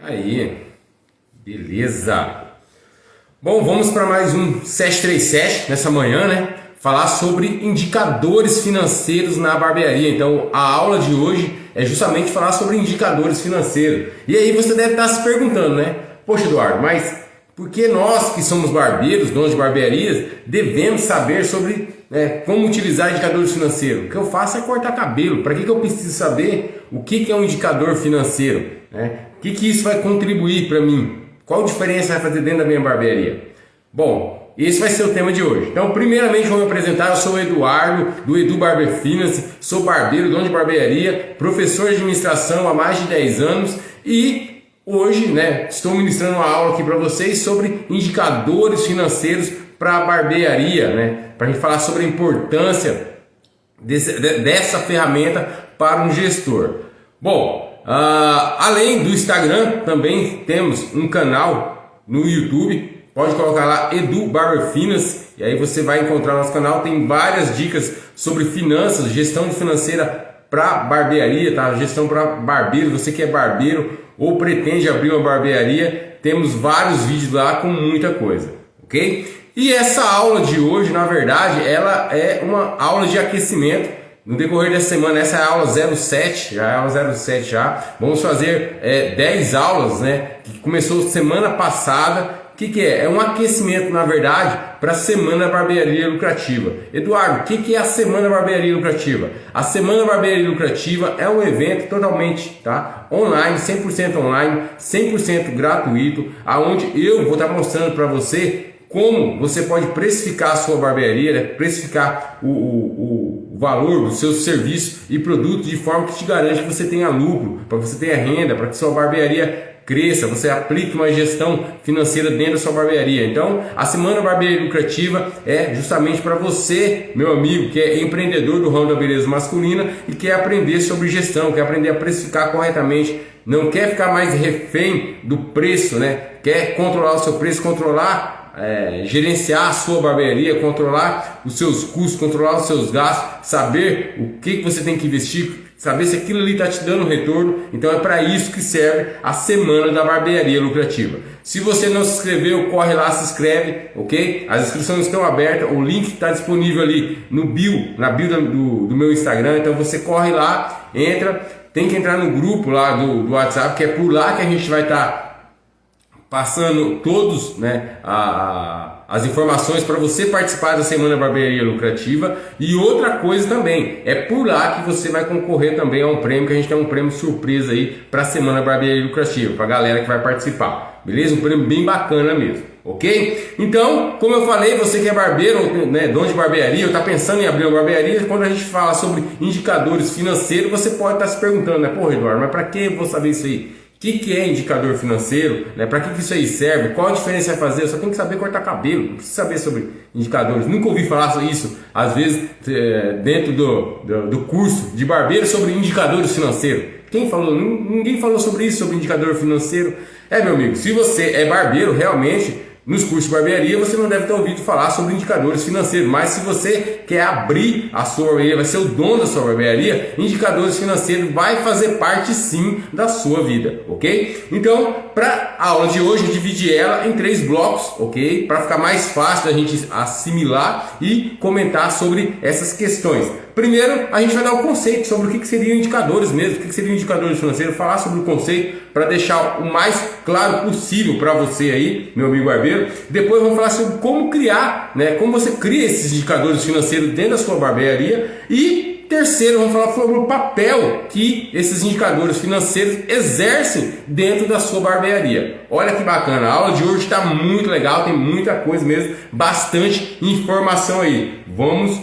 Aí, beleza. Bom, vamos para mais um 737 nessa manhã, né? Falar sobre indicadores financeiros na barbearia. Então, a aula de hoje é justamente falar sobre indicadores financeiros. E aí você deve estar se perguntando, né? Poxa, Eduardo, mas por que nós que somos barbeiros, donos de barbearias, devemos saber sobre como utilizar indicadores financeiros? O que eu faço é cortar cabelo. Para que eu preciso saber o que é um indicador financeiro? O que isso vai contribuir para mim? Qual diferença vai fazer dentro da minha barbearia? Bom, esse vai ser o tema de hoje. Então, primeiramente, vou me apresentar. Eu sou o Eduardo, do Edu Barber Finance. Sou barbeiro, dono de barbearia, professor de administração há mais de 10 anos e hoje, estou ministrando uma aula aqui para vocês sobre indicadores financeiros para a barbearia, para a gente falar sobre a importância dessa ferramenta para um gestor. Bom, além do Instagram, também temos um canal no YouTube. Pode colocar lá Edu Barber Finance e aí você vai encontrar nosso canal. Tem várias dicas sobre finanças, gestão financeira para barbearia, tá? Gestão para barbeiro. Você que é barbeiro ou pretende abrir uma barbearia, temos vários vídeos lá com muita coisa, ok? E essa aula de hoje, na verdade, ela é uma aula de aquecimento. No decorrer dessa semana, essa é a aula 07, já é a aula 07 já. Vamos fazer 10 aulas, que começou semana passada. O que é? É um aquecimento, na verdade, para a Semana Barbearia Lucrativa. Eduardo, o que é a Semana Barbearia Lucrativa? A Semana Barbearia Lucrativa é um evento totalmente online, 100% online, 100% gratuito, aonde eu vou estar mostrando para você como você pode precificar a sua barbearia, precificar o valor do seu serviço e produto de forma que te garante que você tenha lucro, para que você tenha renda, para que sua barbearia cresça, você aplique uma gestão financeira dentro da sua barbearia. Então, a Semana Barbearia Lucrativa é justamente para você, meu amigo, que é empreendedor do ramo da beleza masculina e quer aprender sobre gestão, quer aprender a precificar corretamente, não quer ficar mais refém do preço, quer controlar o seu preço, gerenciar a sua barbearia, controlar os seus custos, controlar os seus gastos, saber o que você tem que investir, saber se aquilo ali está te dando retorno. Então é para isso que serve a Semana da Barbearia Lucrativa. Se você não se inscreveu, corre lá, se inscreve, ok? As inscrições estão abertas, o link está disponível ali no bio, na bio do meu Instagram. Então você corre lá, entra, tem que entrar no grupo lá do WhatsApp, que é por lá que a gente vai estar passando todos as informações para você participar da Semana Barbearia Lucrativa. E outra coisa também, é por lá que você vai concorrer também a um prêmio, que a gente tem um prêmio surpresa aí para a Semana Barbearia Lucrativa, para a galera que vai participar, beleza? Um prêmio bem bacana mesmo, ok? Então, como eu falei, você que é barbeiro, dono de barbearia, ou está pensando em abrir uma barbearia, quando a gente fala sobre indicadores financeiros, você pode estar se perguntando, pô, Eduardo, mas para que eu vou saber isso aí? O que é indicador financeiro? Para que isso aí serve? Qual a diferença vai fazer? Eu só tenho que saber cortar cabelo, não preciso saber sobre indicadores. Nunca ouvi falar sobre isso, às vezes, dentro do curso de barbeiro sobre indicadores financeiros. Quem falou? Ninguém falou sobre isso, sobre indicador financeiro. Meu amigo, se você é barbeiro, realmente, nos cursos de barbearia você não deve ter ouvido falar sobre indicadores financeiros, mas se você quer abrir a sua barbearia, vai ser o dono da sua barbearia, indicadores financeiros vai fazer parte sim da sua vida, ok? Então, para a aula de hoje eu dividi ela em 3 blocos, ok? Para ficar mais fácil da gente assimilar e comentar sobre essas questões. Primeiro, a gente vai dar o conceito sobre o que seriam indicadores mesmo, o que seriam indicadores financeiros, falar sobre o conceito para deixar o mais claro possível para você aí, meu amigo barbeiro. Depois vamos falar sobre como criar, como você cria esses indicadores financeiros dentro da sua barbearia. E terceiro, vamos falar sobre o papel que esses indicadores financeiros exercem dentro da sua barbearia. Olha que bacana, a aula de hoje está muito legal, tem muita coisa mesmo, bastante informação aí. Vamos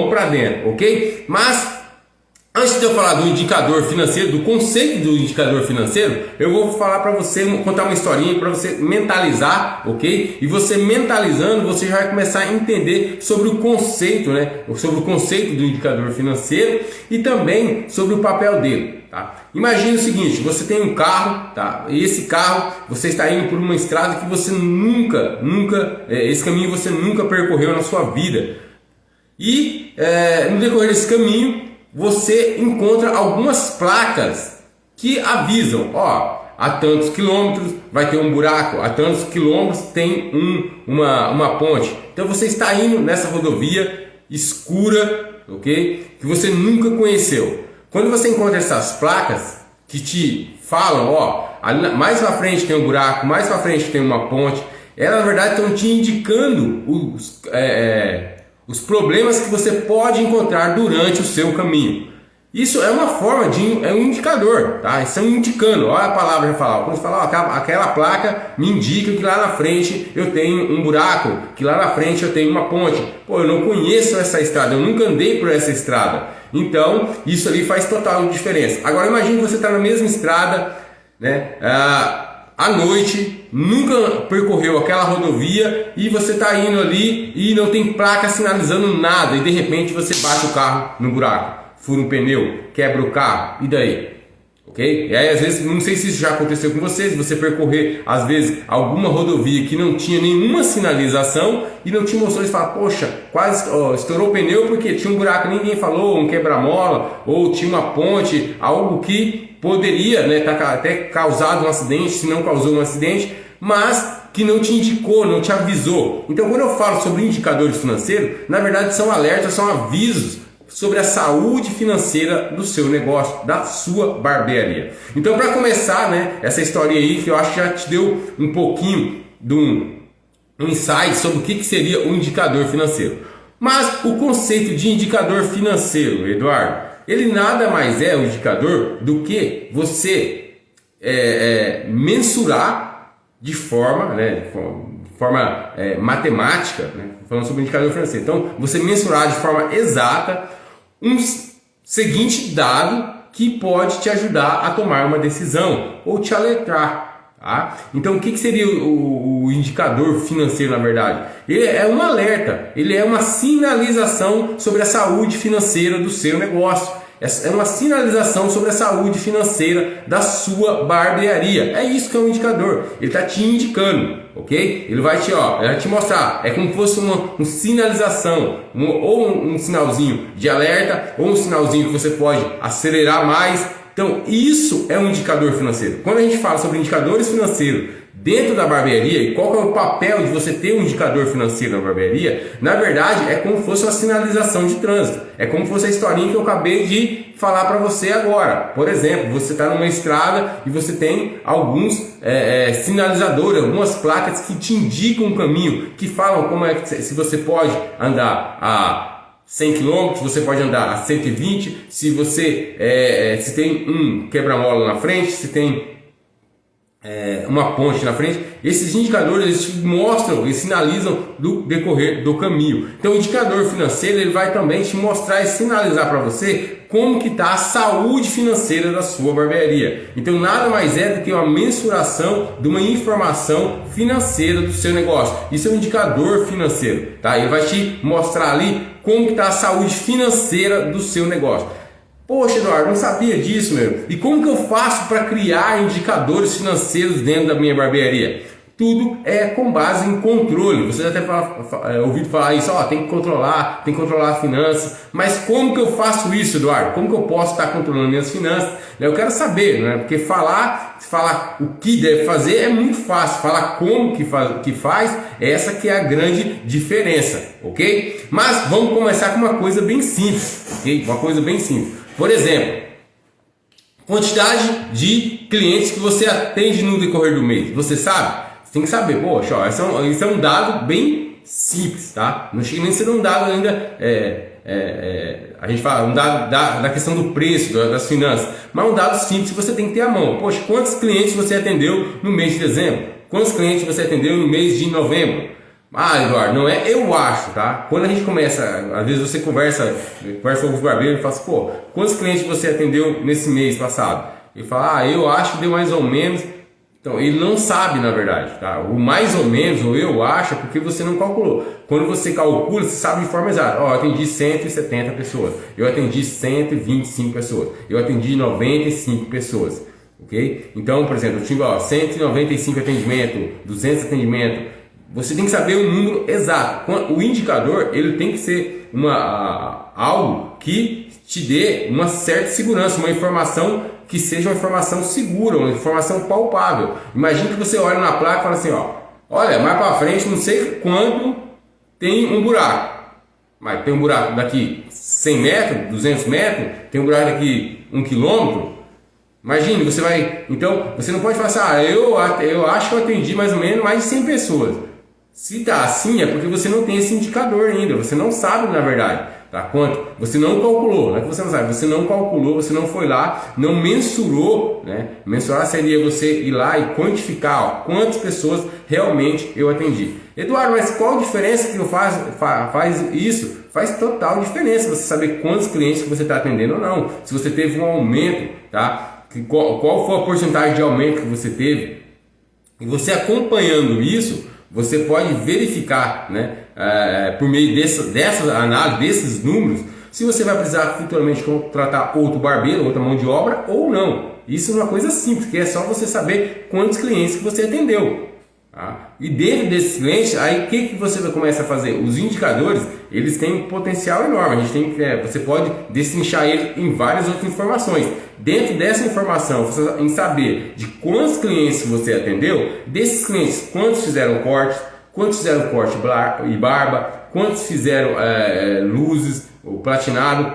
para dentro, ok? Mas antes de eu falar do indicador financeiro, do conceito do indicador financeiro, eu vou falar para você, contar uma historinha para você mentalizar, ok? E você mentalizando, você já vai começar a entender sobre o conceito, sobre o conceito do indicador financeiro e também sobre o papel dele. Imagine o seguinte, você tem um carro, e esse carro você está indo por uma estrada que você esse caminho você nunca percorreu na sua vida. E no decorrer desse caminho você encontra algumas placas que avisam, a tantos quilômetros vai ter um buraco, a tantos quilômetros tem uma ponte. Então você está indo nessa rodovia escura, ok? Que você nunca conheceu. Quando você encontra essas placas que te falam, ó, mais para frente tem um buraco, mais para frente tem uma ponte, elas na verdade estão te indicando os problemas que você pode encontrar durante o seu caminho. Isso é uma forma é um indicador, tá? Estão indicando, olha a palavra já fala, quando você fala, ó, aquela placa me indica que lá na frente eu tenho um buraco, que lá na frente eu tenho uma ponte. Pô, eu não conheço essa estrada, eu nunca andei por essa estrada. Então, isso ali faz total diferença. Agora imagine que você está na mesma estrada, né? À noite, nunca percorreu aquela rodovia e você está indo ali e não tem placa sinalizando nada e de repente você bate o carro no buraco. Fura um pneu, quebra o carro, e daí? Ok? E aí às vezes, não sei se isso já aconteceu com você, se você percorrer às vezes alguma rodovia que não tinha nenhuma sinalização e não te mostrou, e fala, poxa, quase estourou o pneu porque tinha um buraco, ninguém falou, um quebra-mola, ou tinha uma ponte, algo que poderia, né, até causado um acidente, se não causou um acidente, mas que não te indicou, não te avisou. Então quando eu falo sobre indicadores financeiros, na verdade são alertas, são avisos sobre a saúde financeira do seu negócio, da sua barbearia. Então, para começar, né, essa história aí que eu acho que já te deu um pouquinho de um insight sobre o que seria o indicador financeiro. Mas o conceito de indicador financeiro, Eduardo, ele nada mais é um indicador do que você mensurar de forma, né, matemática, né, falando sobre indicador financeiro. Então, você mensurar de forma exata um seguinte dado que pode te ajudar a tomar uma decisão ou te alertar. Tá? Então, o que seria o indicador financeiro, na verdade? Ele é um alerta, ele é uma sinalização sobre a saúde financeira do seu negócio. É uma sinalização sobre a saúde financeira da sua barbearia. É isso que é um indicador. Ele está te indicando, ok? Ele vai te mostrar. É como se fosse uma sinalização, ou um sinalzinho de alerta, ou um sinalzinho que você pode acelerar mais. Então, isso é um indicador financeiro. Quando a gente fala sobre indicadores financeiros dentro da barbearia, e qual que é o papel de você ter um indicador financeiro na barbearia, na verdade é como se fosse uma sinalização de trânsito. É como se fosse a historinha que eu acabei de falar para você agora. Por exemplo, você está numa estrada e você tem alguns sinalizadores, algumas placas que te indicam um caminho, que falam como se você pode andar a 100 km, você pode andar a 120, se você se tem um quebra-mola na frente, se tem uma ponte na frente. Esses indicadores eles te mostram e sinalizam do decorrer do caminho. Então o indicador financeiro ele vai também te mostrar e sinalizar para você como que está a saúde financeira da sua barbearia. Então nada mais é do que uma mensuração de uma informação financeira do seu negócio. Isso é um indicador financeiro, tá? Ele vai te mostrar ali como que está a saúde financeira do seu negócio. Poxa, Eduardo, não sabia disso, meu. E como que eu faço para criar indicadores financeiros dentro da minha barbearia? Tudo é com base em controle. Você já até ouvido falar isso, tem que controlar as finanças. Mas como que eu faço isso, Eduardo? Como que eu posso estar controlando minhas finanças? Eu quero saber, né? Porque falar o que deve fazer é muito fácil. Falar como que faz, essa que é a grande diferença, ok? Mas vamos começar com uma coisa bem simples, ok? Uma coisa bem simples. Por exemplo, quantidade de clientes que você atende no decorrer do mês. Você sabe? Você tem que saber. Poxa, isso é um dado bem simples, tá? Não chega nem a ser um dado ainda. A gente fala um dado da questão do preço, das finanças. Mas um dado simples que você tem que ter à mão. Poxa, quantos clientes você atendeu no mês de dezembro? Quantos clientes você atendeu no mês de novembro? Eduardo, não é eu acho, tá? Quando a gente começa, às vezes você conversa com os barbeiros e fala assim, pô, quantos clientes você atendeu nesse mês passado? Ele fala, eu acho que deu mais ou menos. Então, ele não sabe na verdade, tá? O mais ou menos, ou eu acho, é porque você não calculou. Quando você calcula, você sabe de forma exata. Eu atendi 170 pessoas, eu atendi 125 pessoas, eu atendi 95 pessoas, ok? Então, por exemplo, eu tive 195 atendimentos, 200 atendimentos, você tem que saber o número exato. O indicador ele tem que ser algo que te dê uma certa segurança, uma informação que seja uma informação segura, uma informação palpável. Imagina que você olha na placa e fala assim, ó, olha, mais para frente, não sei quando tem um buraco. Mas tem um buraco daqui 100 metros, 200 metros, tem um buraco daqui 1 quilômetro. Imagine, você vai... Então, você não pode falar assim, eu acho que eu atendi mais ou menos mais de 100 pessoas. Se tá assim, é porque você não tem esse indicador ainda. Você não sabe, na verdade, tá? Quanto? Você não calculou, não é que você não sabe. Você não calculou, você não foi lá, não mensurou, né? Mensurar seria você ir lá e quantificar, ó, quantas pessoas realmente eu atendi. Eduardo, mas qual a diferença que faz isso? Faz total diferença você saber quantos clientes que você está atendendo ou não. Se você teve um aumento, tá? Qual foi a porcentagem de aumento que você teve? E você acompanhando isso, você pode verificar, né, por meio dessa análise, desses números, se você vai precisar futuramente contratar outro barbeiro, outra mão de obra ou não. Isso é uma coisa simples, que é só você saber quantos clientes que você atendeu. Tá? E dentro desses clientes, aí o que você começa a fazer? Os indicadores, eles têm um potencial enorme. A gente tem, você pode destrinchar ele em várias outras informações. Dentro dessa informação, em saber de quantos clientes você atendeu, desses clientes, quantos fizeram corte e barba, quantos fizeram luzes, ou platinado,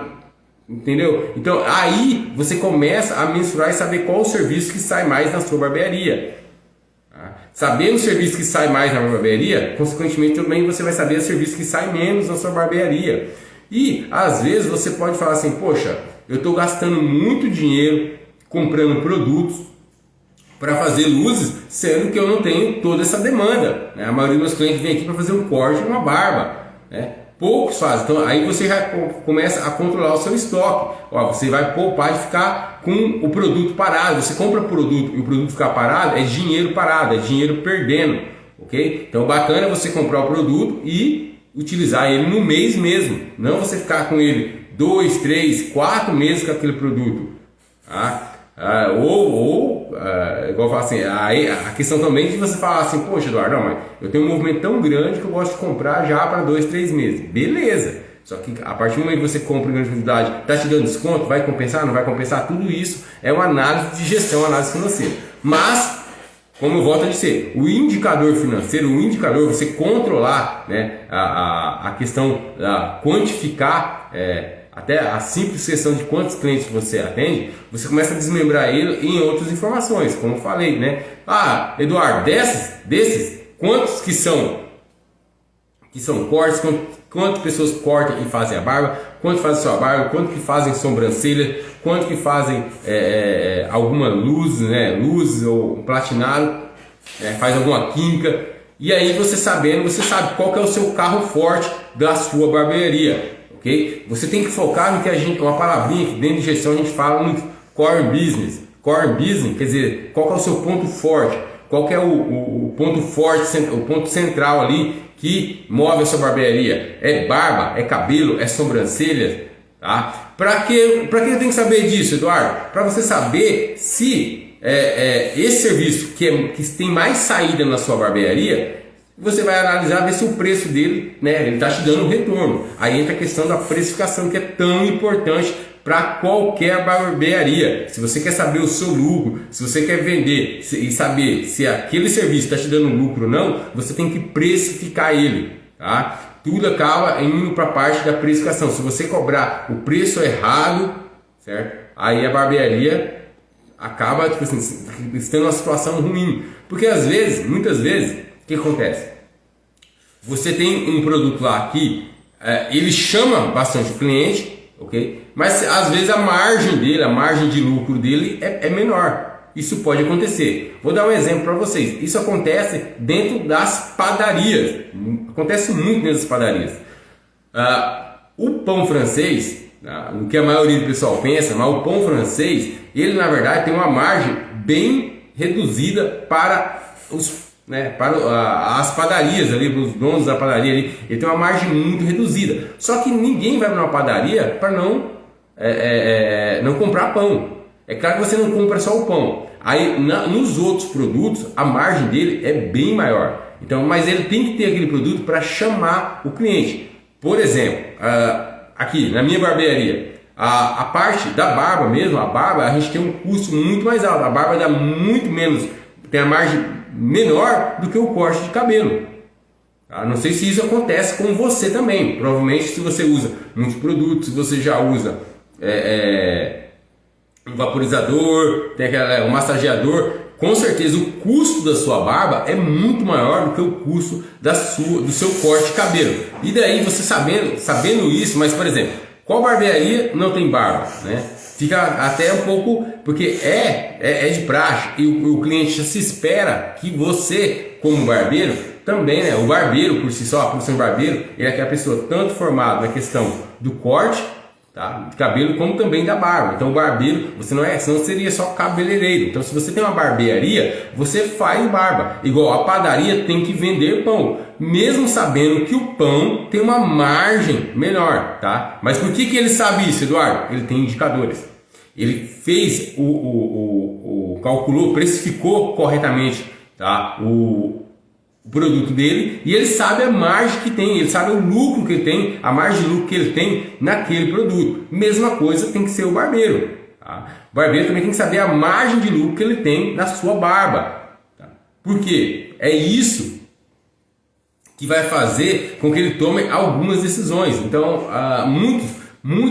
entendeu? Então aí você começa a mensurar e saber qual o serviço que sai mais na sua barbearia. Sabendo o serviço que sai mais na barbearia, consequentemente também você vai saber o serviço que sai menos na sua barbearia. E às vezes você pode falar assim, poxa, eu estou gastando muito dinheiro comprando produtos para fazer luzes, sendo que eu não tenho toda essa demanda, né? A maioria dos meus clientes vem aqui para fazer um corte e uma barba, né? Poucos fazem, então aí você já começa a controlar o seu estoque. Ó, você vai poupar de ficar com o produto parado. Você compra produto e o produto ficar parado, é dinheiro parado, é dinheiro perdendo, ok? Então bacana você comprar o produto e utilizar ele no mês mesmo, não você ficar com ele 2, 3, 4 meses com aquele produto, tá? Igual eu falo assim, a questão também de você falar assim, poxa Eduardo, não, mas eu tenho um movimento tão grande que eu gosto de comprar já para 2, 3 meses, beleza, só que a partir do momento que você compra em grande quantidade, está te dando desconto, vai compensar, não vai compensar, tudo isso é uma análise de gestão, análise financeira. Mas, como eu volto a dizer, o indicador financeiro, o indicador, você controlar, né, a questão da quantificar, até a simples questão de quantos clientes você atende, você começa a desmembrar ele em outras informações, como eu falei, né? Ah, Eduardo, desses, quantos que são cortes, quantas pessoas cortam e fazem a barba, quanto fazem sua barba, quanto que fazem sobrancelha, quanto que fazem alguma luz, né? Luz ou platinado, faz alguma química, e aí você sabendo, você sabe qual que é o seu carro forte da sua barbearia. Okay? Você tem que focar no que uma palavrinha que dentro de gestão a gente fala muito, core business. Core business quer dizer, qual que é o seu ponto forte, qual que é o ponto forte, o ponto central ali que move a sua barbearia. É barba, é cabelo, é sobrancelha, tá? Para que eu tenho que saber disso, Eduardo? Para você saber se esse serviço que tem mais saída na sua barbearia, você vai analisar, ver se o preço dele, né, ele está te dando um retorno. Aí entra a questão da precificação, que é tão importante para qualquer barbearia. Se você quer saber o seu lucro, se você quer vender e saber se aquele serviço está te dando lucro ou não, você tem que precificar ele, tá? Tudo acaba indo para a parte da precificação. Se você cobrar o preço errado, certo? Aí a barbearia acaba, tipo assim, estando uma situação ruim. Porque às vezes, muitas vezes, o que acontece? Você tem um produto lá que ele chama bastante o cliente, ok? Mas às vezes a margem dele, a margem de lucro dele é menor. Isso pode acontecer. Vou dar um exemplo para vocês. Isso acontece dentro das padarias. Acontece muito dentro das padarias. O pão francês, o que a maioria do pessoal pensa, mas o pão francês, ele na verdade tem uma margem bem reduzida para as padarias ali, para os donos da padaria ali, ele tem uma margem muito reduzida. Só que ninguém vai numa padaria para não comprar pão. É claro que você não compra só o pão. Aí nos outros produtos a margem dele é bem maior. Então, mas ele tem que ter aquele produto para chamar o cliente. Por exemplo, aqui na minha barbearia, a parte da barba mesmo, a barba, a gente tem um custo muito mais alto. A barba dá muito menos, tem a margem menor do que o corte de cabelo. Não sei se isso acontece com você também. Provavelmente, se você usa muitos produtos, se você já usa um vaporizador, tem um massageador, com certeza o custo da sua barba é muito maior do que o custo do seu corte de cabelo. E daí você sabendo isso, mas por exemplo, qual barbearia não tem barba, né? Fica até um pouco, porque é de praxe e o cliente já se espera que você, como barbeiro, também, né? O barbeiro por si só, por ser um barbeiro, ele é aquela pessoa tanto formada na questão do corte, tá, de cabelo, como também da barba. Então o barbeiro, você não seria só cabeleireiro. Então se você tem uma barbearia, você faz barba. Igual a padaria tem que vender pão, mesmo sabendo que o pão tem uma margem menor, tá? Mas por que ele sabe isso, Eduardo? Ele tem indicadores. Ele fez calculou, precificou corretamente, tá, o produto dele, e ele sabe a margem que tem, ele sabe o lucro que ele tem, a margem de lucro que ele tem naquele produto. Mesma coisa tem que ser o barbeiro, tá? O barbeiro também tem que saber a margem de lucro que ele tem na sua barba, tá? Por quê? É isso que vai fazer com que ele tome algumas decisões. Então,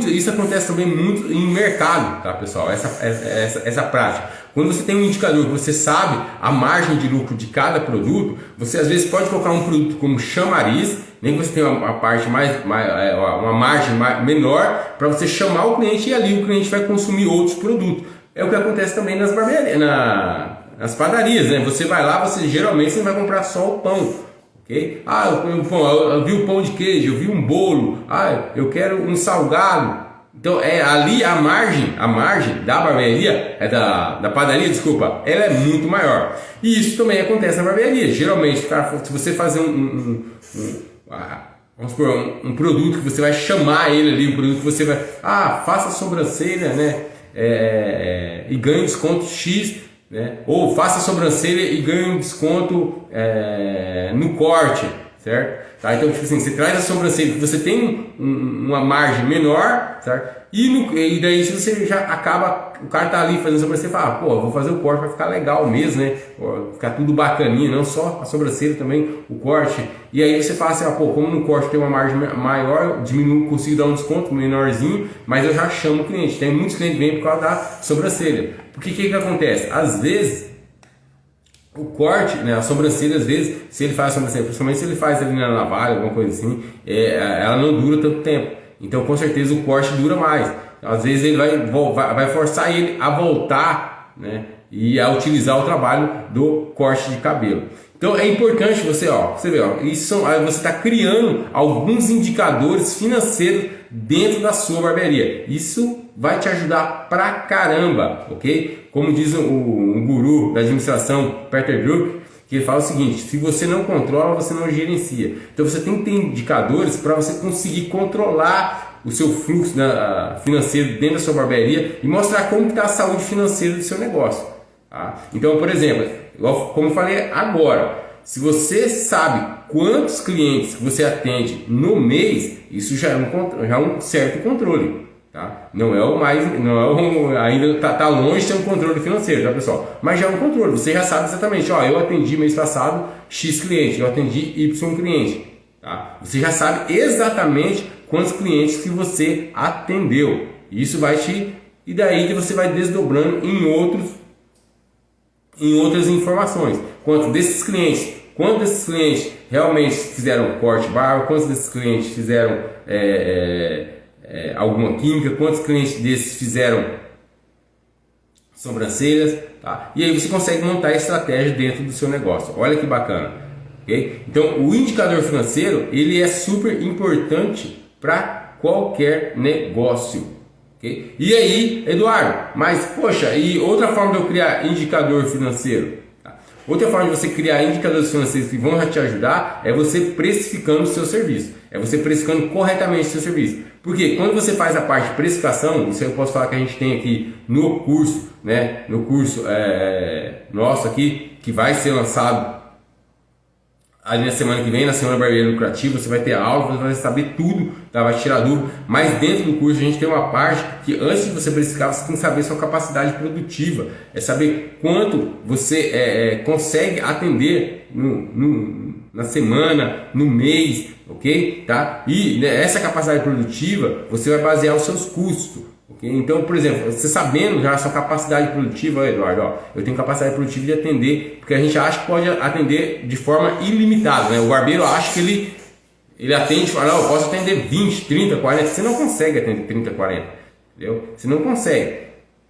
isso acontece também muito em mercado, tá, pessoal? Essa prática. Quando você tem um indicador que você sabe a margem de lucro de cada produto, você às vezes pode colocar um produto como chamariz, nem que você tenha uma margem menor para você chamar o cliente, e ali o cliente vai consumir outros produtos. É o que acontece também nas barbearias, nas padarias, né? Você vai lá, geralmente você não vai comprar só o pão. Okay? Eu vi o pão de queijo, eu vi um bolo, eu quero um salgado. Então ali a margem da barbearia, da padaria, desculpa, ela é muito maior. E isso também acontece na barbearia. Geralmente, cara, se você fazer vamos supor, um produto que você vai chamar ele ali, um produto que você vai, faça a sobrancelha, né? E ganhe um desconto X, né? Ou faça a sobrancelha e ganhe um desconto no corte, certo? Tá? Então, tipo assim, você traz a sobrancelha, você tem uma margem menor, certo? E daí você já acaba, o cara tá ali fazendo a sobrancelha e fala, vou fazer o corte, vai ficar legal mesmo, né? Ficar tudo bacaninha, não só a sobrancelha, também o corte. E aí você fala assim, como no corte tem uma margem maior, consigo dar um desconto menorzinho, mas eu já chamo o cliente. Tem muitos clientes que vêm por causa da sobrancelha. Porque o que acontece? Às vezes, o corte, né, a sobrancelha, às vezes, se ele faz a sobrancelha, principalmente se ele faz ali na navalha, alguma coisa assim, ela não dura tanto tempo. Então, com certeza, o corte dura mais. Às vezes, ele vai forçar ele a voltar, né, e a utilizar o trabalho do corte de cabelo. Então, é importante você ver, você está criando alguns indicadores financeiros dentro da sua barbearia. Isso vai te ajudar pra caramba, ok? Como diz um guru da administração, Peter Drucker, que ele fala o seguinte: se você não controla, você não gerencia. Então você tem que ter indicadores para você conseguir controlar o seu fluxo financeiro dentro da sua barbearia e mostrar como está a saúde financeira do seu negócio. Tá? Então, por exemplo, como eu falei agora, se você sabe quantos clientes você atende no mês, isso já é um certo controle. Tá? Ainda está longe de ter um controle financeiro, tá, pessoal? Mas já é um controle, você já sabe exatamente, eu atendi mês passado X cliente, eu atendi Y cliente, tá? Você já sabe exatamente quantos clientes que você atendeu. Isso vai e daí que você vai desdobrando em outras informações. Quantos desses clientes realmente fizeram corte barba, quantos desses clientes fizeram alguma química, quantos clientes desses fizeram sobrancelhas, tá? E aí você consegue montar a estratégia dentro do seu negócio. Olha que bacana, ok? Então o indicador financeiro, ele é super importante para qualquer negócio, ok? E aí, Eduardo, mas poxa, e outra forma de eu criar indicador financeiro? Outra forma de você criar indicadores financeiros que vão te ajudar é você precificando o seu serviço. É você precificando corretamente o seu serviço. Porque quando você faz a parte de precificação, isso eu posso falar que a gente tem aqui no curso, né? No curso nosso aqui, que vai ser lançado ali na semana que vem, na Semana Barbearia Lucrativa, você vai ter aula, você vai saber tudo, tá? Vai tirar dúvida. Mas dentro do curso a gente tem uma parte que antes de você precificar, você tem que saber sua capacidade produtiva. É saber quanto você consegue atender na semana, no mês, ok? Tá? E né, essa capacidade produtiva, você vai basear os seus custos. Okay? Então, por exemplo, você sabendo já a sua capacidade produtiva, Eduardo, ó, eu tenho capacidade produtiva de atender, porque a gente acha que pode atender de forma ilimitada, né? O barbeiro acha que ele atende, fala, não, eu posso atender 20, 30, 40, você não consegue atender 30, 40, entendeu? Você não consegue,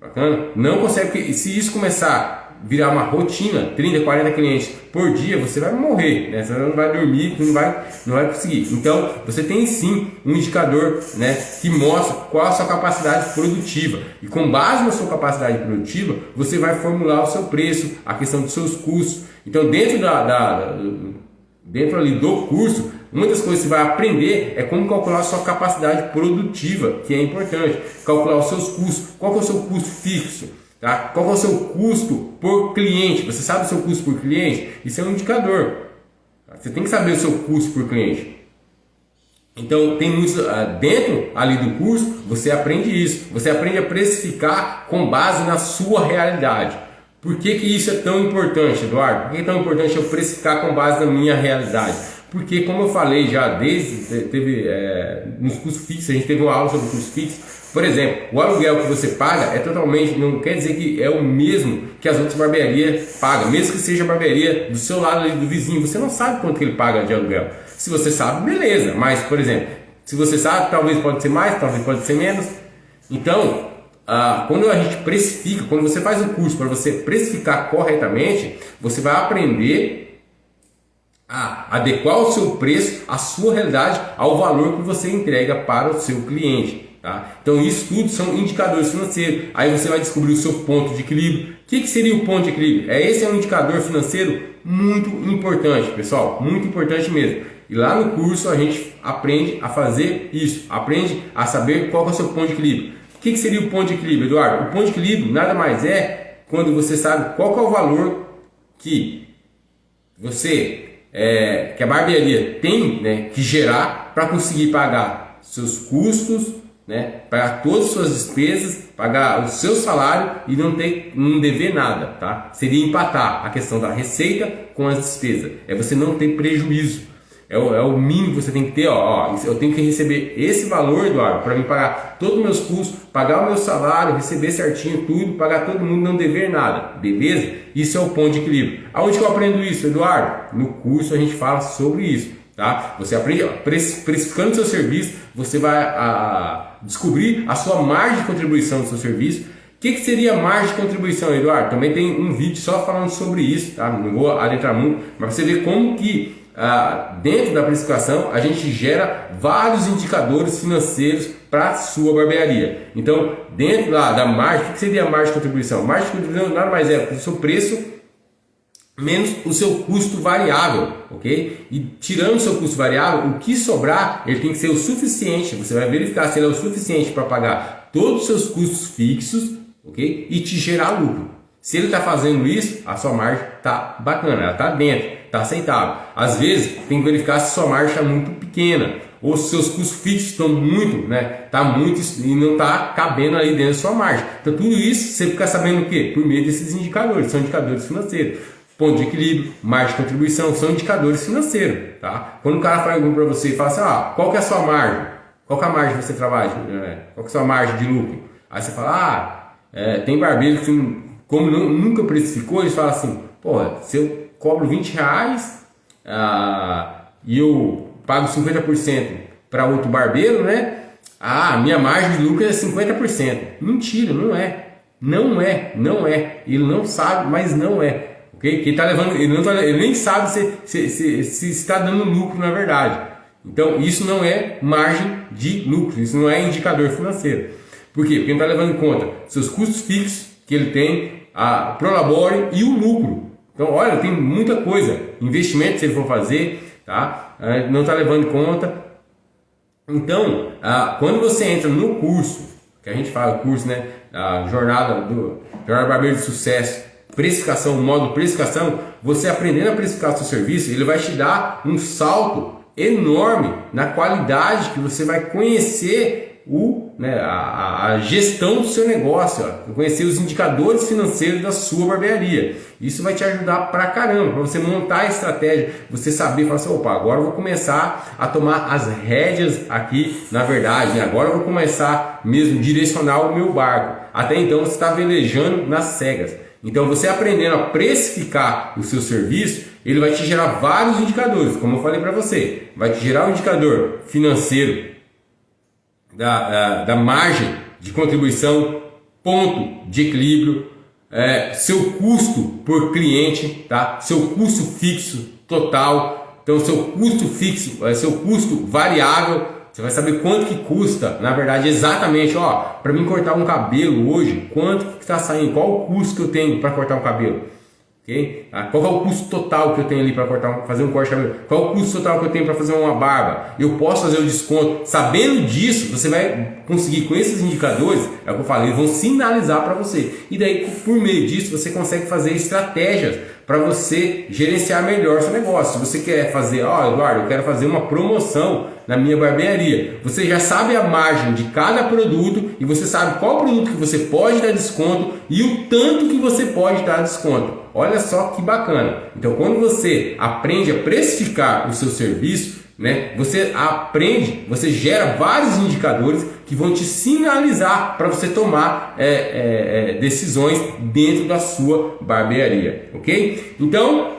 bacana? Não consegue, porque se isso começar a virar uma rotina, 30, 40 clientes por dia, você vai morrer, né? Você não vai dormir, não vai conseguir. Então, você tem sim um indicador, né, que mostra qual a sua capacidade produtiva. E com base na sua capacidade produtiva, você vai formular o seu preço, a questão dos seus custos. Então, dentro ali do curso, uma das coisas que você vai aprender é como calcular a sua capacidade produtiva, que é importante. Calcular os seus custos. Qual que é o seu custo fixo? Tá? Qual é o seu custo por cliente? Você sabe o seu custo por cliente? Isso é um indicador. Você tem que saber o seu custo por cliente. Então, tem muitos, dentro ali do curso, você aprende isso. Você aprende a precificar com base na sua realidade. Por que isso é tão importante, Eduardo? Por que é tão importante eu precificar com base na minha realidade? Porque, como eu falei já, nos custos fixos, a gente teve uma aula sobre custos fixos. Por exemplo, o aluguel que você paga é totalmente, não quer dizer que é o mesmo que as outras barbearias pagam, mesmo que seja a barbearia do seu lado ali, do vizinho, você não sabe quanto que ele paga de aluguel. Se você sabe, beleza, mas, por exemplo, se você sabe, talvez pode ser mais, talvez pode ser menos. Então, quando a gente precifica, quando você faz o curso para você precificar corretamente, você vai aprender a adequar o seu preço, a sua realidade, ao valor que você entrega para o seu cliente. Tá? Então isso tudo são indicadores financeiros. Aí você vai descobrir o seu ponto de equilíbrio. O que seria o ponto de equilíbrio? Esse é um indicador financeiro muito importante, pessoal, muito importante mesmo. E lá no curso a gente aprende a fazer isso, aprende a saber qual é o seu ponto de equilíbrio. O que seria o ponto de equilíbrio, Eduardo? O ponto de equilíbrio nada mais é quando você sabe qual que é o valor que que a barbearia tem, né, que gerar para conseguir pagar seus custos, né, pagar todas as suas despesas, pagar o seu salário e não dever nada, tá? Seria empatar a questão da receita com as despesas. É você não ter prejuízo. É o mínimo que você tem que ter. Eu tenho que receber esse valor, Eduardo, para mim pagar todos os meus custos, pagar o meu salário, receber certinho tudo, pagar todo mundo, não dever nada. Beleza? Isso é o ponto de equilíbrio. Aonde que eu aprendo isso, Eduardo? No curso a gente fala sobre isso. Tá? Você aprende precificando o seu serviço, você vai descobrir a sua margem de contribuição do seu serviço. O que seria a margem de contribuição, Eduardo? Também tem um vídeo só falando sobre isso, tá? Não vou adentrar muito, mas você vê como que dentro da precificação a gente gera vários indicadores financeiros para a sua barbearia. Então, dentro da margem, o que seria a margem de contribuição? Margem de contribuição nada mais é o seu preço menos o seu custo variável, ok? E tirando o seu custo variável, o que sobrar, ele tem que ser o suficiente, você vai verificar se ele é o suficiente para pagar todos os seus custos fixos, ok? E te gerar lucro. Se ele está fazendo isso, a sua margem está bacana, ela está dentro, está aceitável. Às vezes, tem que verificar se a sua margem está muito pequena, ou se seus custos fixos estão muito, né? Tá muito e não está cabendo ali dentro da sua margem. Então, tudo isso, você fica sabendo o quê? Por meio desses indicadores, são indicadores financeiros. Ponto de equilíbrio, margem de contribuição, são indicadores financeiros, tá? Quando o cara faz algo para você e fala assim, qual que é a sua margem? Qual que é a margem que você trabalha? Qual que é a sua margem de lucro? Aí você fala, tem barbeiro que como nunca precificou, eles falam assim, porra, se eu cobro R$20 e eu pago 50% para outro barbeiro, né? Minha margem de lucro é 50%. Mentira, não é. Não é. Ele não sabe, mas não é. Okay? Quem tá levando, ele nem sabe se está dando lucro na verdade. Então isso não é margem de lucro, isso não é indicador financeiro. Por quê? Porque não está levando em conta seus custos fixos que ele tem, a prolabore e o lucro. Então olha, tem muita coisa, investimento se ele for fazer, tá? Não está levando em conta. Então quando você entra no curso, que a gente fala curso, né? A jornada Barbeiro de Sucesso, precificação, o módulo precificação, você aprendendo a precificar o seu serviço, ele vai te dar um salto enorme na qualidade que você vai conhecer a gestão do seu negócio, conhecer os indicadores financeiros da sua barbearia. Isso vai te ajudar pra caramba, para você montar a estratégia, você saber, falar assim, opa, agora eu vou começar a tomar as rédeas aqui, na verdade, né? Agora eu vou começar mesmo a direcionar o meu barco. Até então você está velejando nas cegas. Então você aprendendo a precificar o seu serviço, ele vai te gerar vários indicadores, como eu falei para você. Vai te gerar um indicador financeiro da margem de contribuição, ponto de equilíbrio, seu custo por cliente, tá? Seu custo fixo total, então seu custo fixo, seu custo variável, você vai saber quanto que custa, na verdade, exatamente, para mim cortar um cabelo hoje, quanto que está saindo, qual o custo que eu tenho para cortar um cabelo, ok? Qual é o custo total que eu tenho ali para fazer um corte de cabelo, qual é o custo total que eu tenho para fazer uma barba, eu posso fazer o desconto, sabendo disso, você vai conseguir com esses indicadores, é o que eu falei, eles vão sinalizar para você, e daí por meio disso você consegue fazer estratégias para você gerenciar melhor seu negócio. Se você quer fazer, Eduardo, eu quero fazer uma promoção na minha barbearia, você já sabe a margem de cada produto e você sabe qual produto que você pode dar desconto e o tanto que você pode dar desconto. Olha só que bacana. Então quando você aprende a precificar o seu serviço, você aprende, você gera vários indicadores que vão te sinalizar para você tomar decisões dentro da sua barbearia, ok? Então,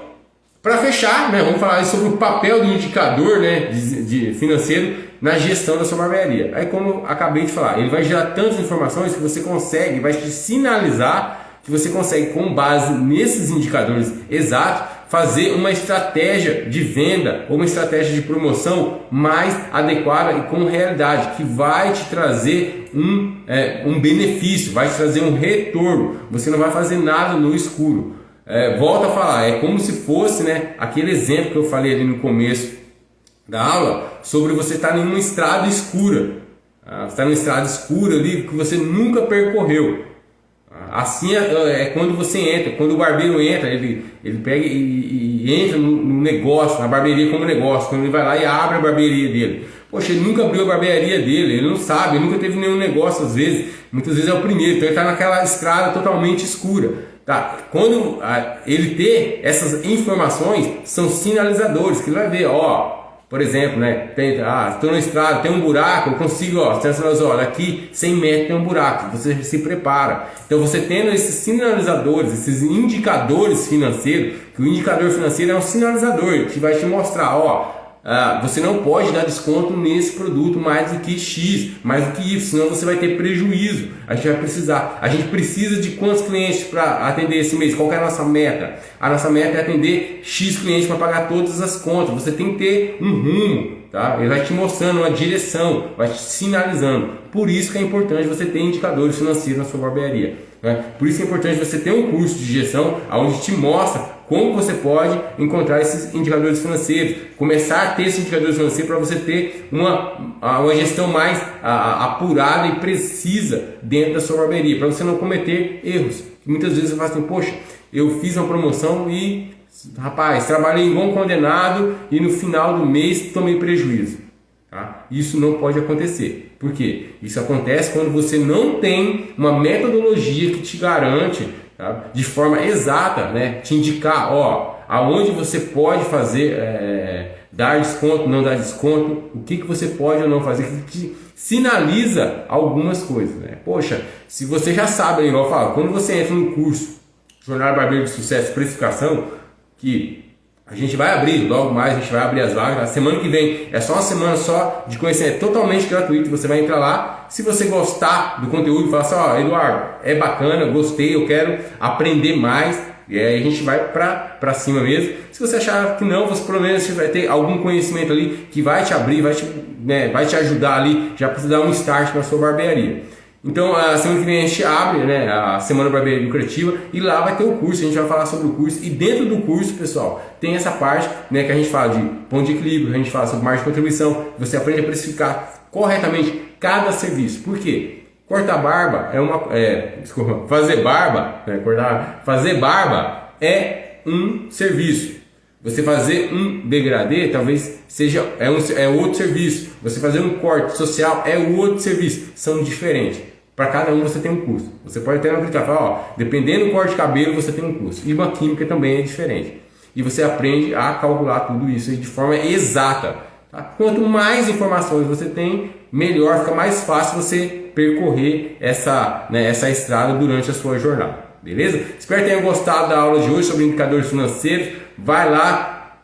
para fechar, vamos falar sobre o papel do indicador de financeiro na gestão da sua barbearia. Aí, como eu acabei de falar, ele vai gerar tantas informações que você consegue, vai te sinalizar que você consegue, com base nesses indicadores exatos, fazer uma estratégia de venda ou uma estratégia de promoção mais adequada e com realidade, que vai te trazer um benefício, vai te trazer um retorno. Você não vai fazer nada no escuro. Volto a falar, é como se fosse aquele exemplo que eu falei ali no começo da aula, sobre você estar em uma estrada escura. Você está numa estrada escura ali que você nunca percorreu. Assim é quando você entra, quando o barbeiro entra, ele pega e entra no negócio, na barbearia como negócio, quando ele vai lá e abre a barbearia dele. Poxa, ele nunca abriu a barbearia dele, ele não sabe, ele nunca teve nenhum negócio às vezes, muitas vezes é o primeiro, então ele está naquela estrada totalmente escura. Tá? Quando ele ter essas informações, são sinalizadores, que ele vai ver, por exemplo, estou na estrada, tem um buraco, eu consigo, olha, aqui 100 metros tem um buraco, você se prepara. Então você tendo esses sinalizadores, esses indicadores financeiros, que o indicador financeiro é um sinalizador que vai te mostrar, você não pode dar desconto nesse produto mais do que X, mais do que Y, senão você vai ter prejuízo. A gente precisa de quantos clientes para atender esse mês? Qual que é a nossa meta? A nossa meta é atender X clientes para pagar todas as contas. Você tem que ter um rumo, tá? Ele vai te mostrando uma direção, vai te sinalizando. Por isso que é importante você ter indicadores financeiros na sua barbearia. Por isso é importante você ter um curso de gestão onde te mostra como você pode encontrar esses indicadores financeiros, começar a ter esses indicadores financeiros para você ter uma gestão mais apurada e precisa dentro da sua barbearia, para você não cometer erros. Muitas vezes você fala assim, poxa, eu fiz uma promoção e, rapaz, trabalhei igual um condenado e no final do mês tomei prejuízo. Tá? Isso não pode acontecer. Por quê? Isso acontece quando você não tem uma metodologia que te garante, tá, de forma exata, te indicar aonde você pode fazer, dar desconto, não dar desconto, o que você pode ou não fazer, que te sinaliza algumas coisas. Poxa, se você já sabe, igual eu falo, quando você entra no curso Jornada Barbeiro de Sucesso Precificação, que a gente vai abrir, logo mais a gente vai abrir as vagas. A semana que vem é só uma semana só de conhecimento, totalmente gratuito. Você vai entrar lá, se você gostar do conteúdo, fala assim, Eduardo, é bacana, gostei, eu quero aprender mais. E aí a gente vai pra cima mesmo. Se você achar que não, você pelo menos vai ter algum conhecimento ali que vai te abrir, vai te ajudar ali, já para dar um start na sua barbearia. Então, a semana que vem a gente abre a Semana Barbearia Lucrativa e lá vai ter o curso, a gente vai falar sobre o curso. E dentro do curso, pessoal, tem essa parte que a gente fala de ponto de equilíbrio, a gente fala sobre margem de contribuição, você aprende a precificar corretamente cada serviço. Por quê? Cortar barba é uma. Desculpa, fazer barba, fazer barba é um serviço. Você fazer um degradê talvez seja outro serviço. Você fazer um corte social é outro serviço. São diferentes. Para cada um você tem um custo. Você pode até aplicar, falar, dependendo do corte de cabelo você tem um custo. E uma química também é diferente. E você aprende a calcular tudo isso de forma exata. Tá? Quanto mais informações você tem, melhor, fica mais fácil você percorrer essa estrada durante a sua jornada. Beleza? Espero que tenham gostado da aula de hoje sobre indicadores financeiros. Vai lá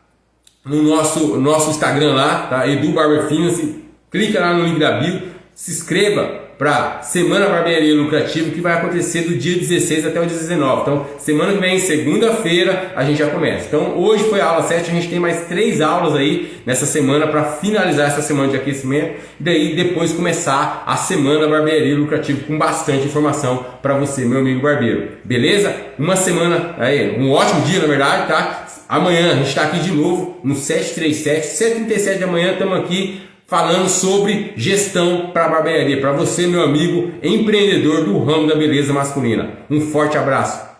no nosso Instagram lá, tá? Edu Barber Finance, clica lá no link da bio, se inscreva para Semana Barbearia Lucrativa, que vai acontecer do dia 16 até o dia 19. Então, semana que vem, segunda-feira, a gente já começa. Então, hoje foi a aula 7, a gente tem mais 3 aulas aí nessa semana para finalizar essa semana de aquecimento. E daí, depois começar a Semana Barbearia Lucrativa com bastante informação para você, meu amigo barbeiro. Beleza? Uma semana, aí, um ótimo dia, na verdade, tá? Amanhã a gente está aqui de novo no 737, 7h37 da manhã, estamos aqui falando sobre gestão para barbearia, para você, meu amigo empreendedor do ramo da beleza masculina. Um forte abraço.